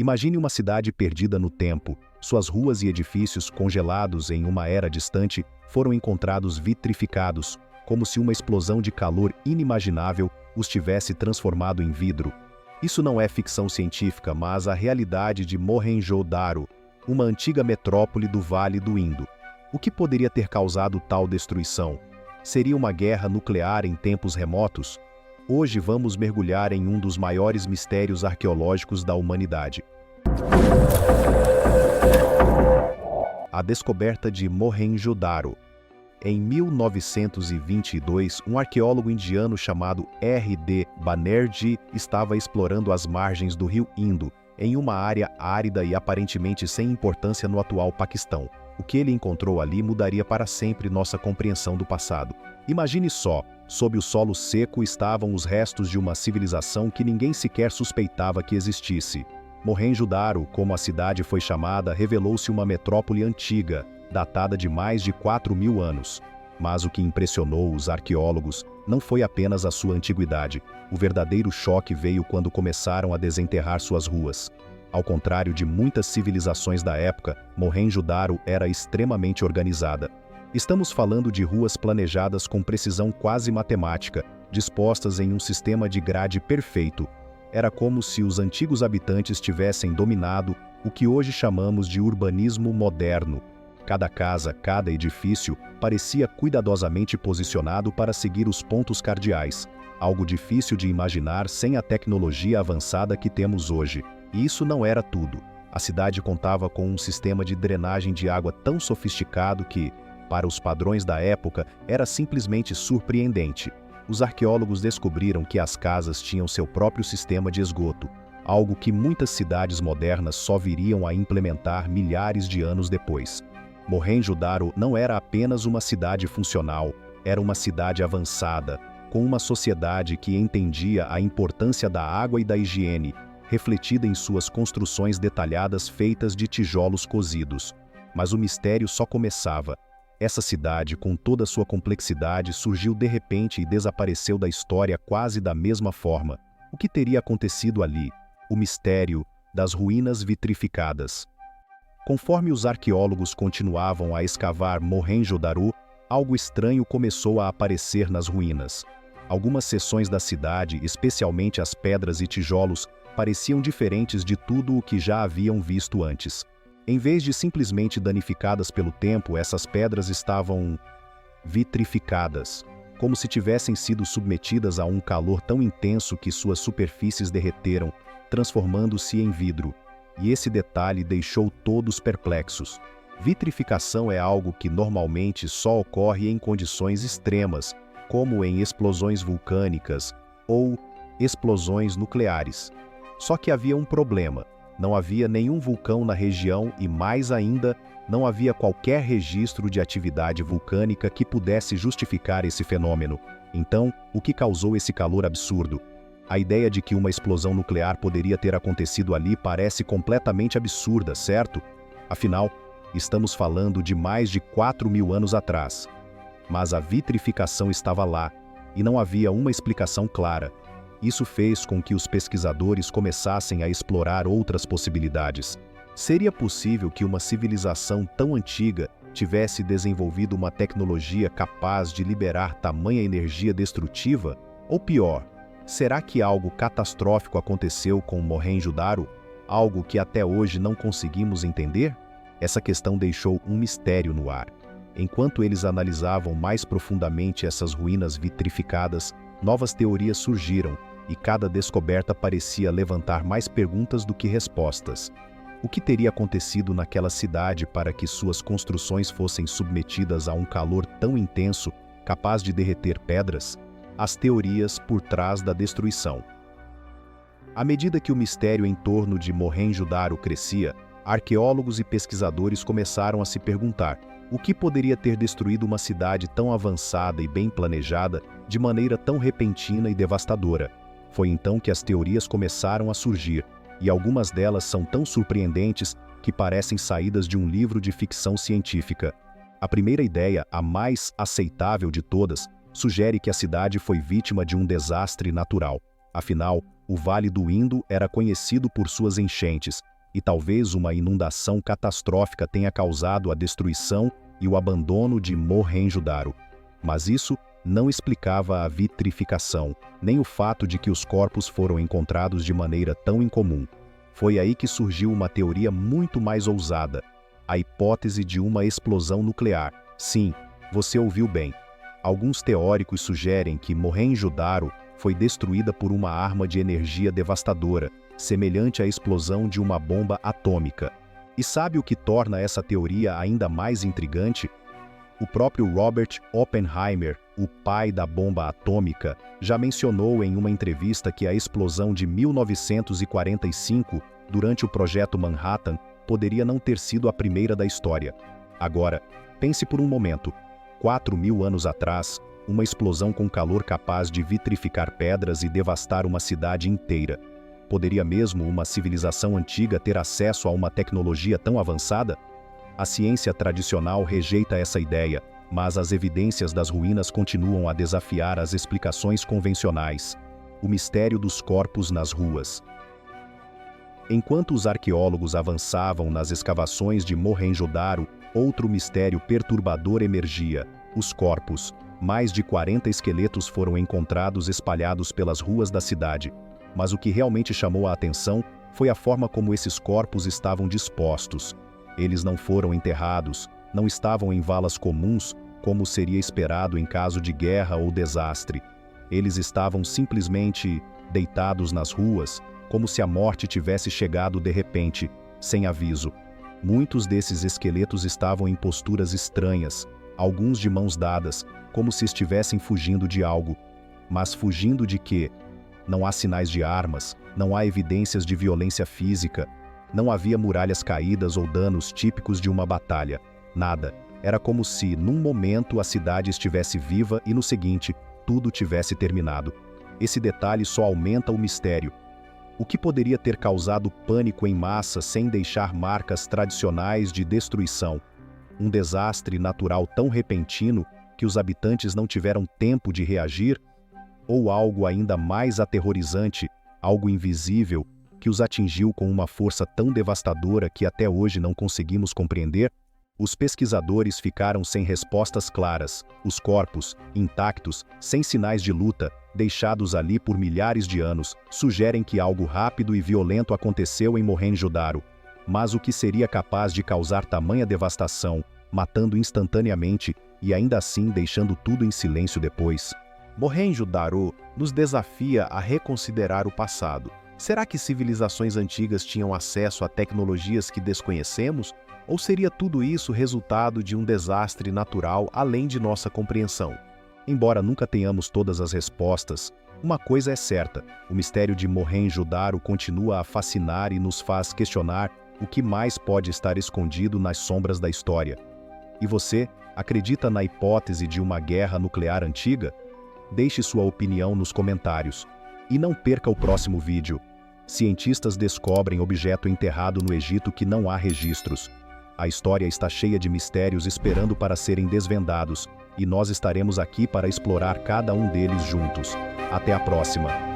Imagine uma cidade perdida no tempo. Suas ruas e edifícios congelados em uma era distante foram encontrados vitrificados, como se uma explosão de calor inimaginável os tivesse transformado em vidro. Isso não é ficção científica, mas a realidade de Mohenjo-Daro, uma antiga metrópole do Vale do Indo. O que poderia ter causado tal destruição? Seria uma guerra nuclear em tempos remotos? Hoje vamos mergulhar em um dos maiores mistérios arqueológicos da humanidade. A descoberta de Mohenjo-Daro. Em 1922, um arqueólogo indiano chamado R.D. Banerjee estava explorando as margens do rio Indo, em uma área árida e aparentemente sem importância no atual Paquistão. O que ele encontrou ali mudaria para sempre nossa compreensão do passado. Imagine só, sob o solo seco estavam os restos de uma civilização que ninguém sequer suspeitava que existisse. Mohenjo-Daro, como a cidade foi chamada, revelou-se uma metrópole antiga, datada de mais de 4.000 anos. Mas o que impressionou os arqueólogos não foi apenas a sua antiguidade. O verdadeiro choque veio quando começaram a desenterrar suas ruas. Ao contrário de muitas civilizações da época, Mohenjo-Daro era extremamente organizada. Estamos falando de ruas planejadas com precisão quase matemática, dispostas em um sistema de grade perfeito. Era como se os antigos habitantes tivessem dominado o que hoje chamamos de urbanismo moderno. Cada casa, cada edifício, parecia cuidadosamente posicionado para seguir os pontos cardeais, algo difícil de imaginar sem a tecnologia avançada que temos hoje. E isso não era tudo. A cidade contava com um sistema de drenagem de água tão sofisticado que, para os padrões da época, era simplesmente surpreendente. Os arqueólogos descobriram que as casas tinham seu próprio sistema de esgoto, algo que muitas cidades modernas só viriam a implementar milhares de anos depois. Mohenjo-Daro não era apenas uma cidade funcional, era uma cidade avançada, com uma sociedade que entendia a importância da água e da higiene, refletida em suas construções detalhadas feitas de tijolos cozidos. Mas o mistério só começava. Essa cidade, com toda sua complexidade, surgiu de repente e desapareceu da história quase da mesma forma. O que teria acontecido ali? O mistério das ruínas vitrificadas. Conforme os arqueólogos continuavam a escavar Mohenjo-Daro, algo estranho começou a aparecer nas ruínas. Algumas seções da cidade, especialmente as pedras e tijolos, pareciam diferentes de tudo o que já haviam visto antes. Em vez de simplesmente danificadas pelo tempo, essas pedras estavam vitrificadas, como se tivessem sido submetidas a um calor tão intenso que suas superfícies derreteram, transformando-se em vidro. E esse detalhe deixou todos perplexos. Vitrificação é algo que normalmente só ocorre em condições extremas, como em explosões vulcânicas ou explosões nucleares. Só que havia um problema. Não havia nenhum vulcão na região e, mais ainda, não havia qualquer registro de atividade vulcânica que pudesse justificar esse fenômeno. Então, o que causou esse calor absurdo? A ideia de que uma explosão nuclear poderia ter acontecido ali parece completamente absurda, certo? Afinal, estamos falando de mais de 4.000 anos atrás. Mas a vitrificação estava lá, e não havia uma explicação clara. Isso fez com que os pesquisadores começassem a explorar outras possibilidades. Seria possível que uma civilização tão antiga tivesse desenvolvido uma tecnologia capaz de liberar tamanha energia destrutiva? Ou pior, será que algo catastrófico aconteceu com Mohenjo-Daro? Algo que até hoje não conseguimos entender? Essa questão deixou um mistério no ar. Enquanto eles analisavam mais profundamente essas ruínas vitrificadas, novas teorias surgiram, e cada descoberta parecia levantar mais perguntas do que respostas. O que teria acontecido naquela cidade para que suas construções fossem submetidas a um calor tão intenso, capaz de derreter pedras? As teorias por trás da destruição. À medida que o mistério em torno de Mohenjo-Daro crescia, arqueólogos e pesquisadores começaram a se perguntar: o que poderia ter destruído uma cidade tão avançada e bem planejada de maneira tão repentina e devastadora? Foi então que as teorias começaram a surgir, e algumas delas são tão surpreendentes que parecem saídas de um livro de ficção científica. A primeira ideia, a mais aceitável de todas, sugere que a cidade foi vítima de um desastre natural. Afinal, O Vale do Indo era conhecido por suas enchentes, e talvez uma inundação catastrófica tenha causado a destruição e o abandono de Mohenjo-Daro. Mas isso não explicava a vitrificação, nem o fato de que os corpos foram encontrados de maneira tão incomum. Foi aí que surgiu uma teoria muito mais ousada, a hipótese de uma explosão nuclear. Sim, você ouviu bem. Alguns teóricos sugerem que Mohenjo-Daro foi destruída por uma arma de energia devastadora, semelhante à explosão de uma bomba atômica. E sabe o que torna essa teoria ainda mais intrigante? O próprio Robert Oppenheimer, o pai da bomba atômica, já mencionou em uma entrevista que a explosão de 1945, durante o Projeto Manhattan, poderia não ter sido a primeira da história. Agora, pense por um momento. 4.000 anos atrás, uma explosão com calor capaz de vitrificar pedras e devastar uma cidade inteira. Poderia mesmo uma civilização antiga ter acesso a uma tecnologia tão avançada? A ciência tradicional rejeita essa ideia, mas as evidências das ruínas continuam a desafiar as explicações convencionais. O mistério dos corpos nas ruas. Enquanto os arqueólogos avançavam nas escavações de Mohenjo-Daro, outro mistério perturbador emergia: os corpos. Mais de 40 esqueletos foram encontrados espalhados pelas ruas da cidade. Mas o que realmente chamou a atenção foi a forma como esses corpos estavam dispostos. Eles não foram enterrados, não estavam em valas comuns, como seria esperado em caso de guerra ou desastre. Eles estavam simplesmente deitados nas ruas, como se a morte tivesse chegado de repente, sem aviso. Muitos desses esqueletos estavam em posturas estranhas, alguns de mãos dadas, como se estivessem fugindo de algo. Mas fugindo de quê? Não há sinais de armas, não há evidências de violência física, não havia muralhas caídas ou danos típicos de uma batalha. Nada. Era como se, num momento, a cidade estivesse viva e no seguinte, tudo tivesse terminado. Esse detalhe só aumenta o mistério. O que poderia ter causado pânico em massa sem deixar marcas tradicionais de destruição? Um desastre natural tão repentino que os habitantes não tiveram tempo de reagir? Ou algo ainda mais aterrorizante, algo invisível, que os atingiu com uma força tão devastadora que até hoje não conseguimos compreender? Os pesquisadores ficaram sem respostas claras. Os corpos, intactos, sem sinais de luta, deixados ali por milhares de anos, sugerem que algo rápido e violento aconteceu em Mohenjo-Daro. Mas o que seria capaz de causar tamanha devastação, matando instantaneamente e ainda assim deixando tudo em silêncio depois? Mohenjo-Daro nos desafia a reconsiderar o passado. Será que civilizações antigas tinham acesso a tecnologias que desconhecemos? Ou seria tudo isso resultado de um desastre natural além de nossa compreensão? Embora nunca tenhamos todas as respostas, uma coisa é certa: o mistério de Mohenjo-Daro continua a fascinar e nos faz questionar o que mais pode estar escondido nas sombras da história. E você, acredita na hipótese de uma guerra nuclear antiga? Deixe sua opinião nos comentários. E não perca o próximo vídeo. Cientistas descobrem objeto enterrado no Egito que não há registros. A história está cheia de mistérios esperando para serem desvendados, e nós estaremos aqui para explorar cada um deles juntos. Até a próxima!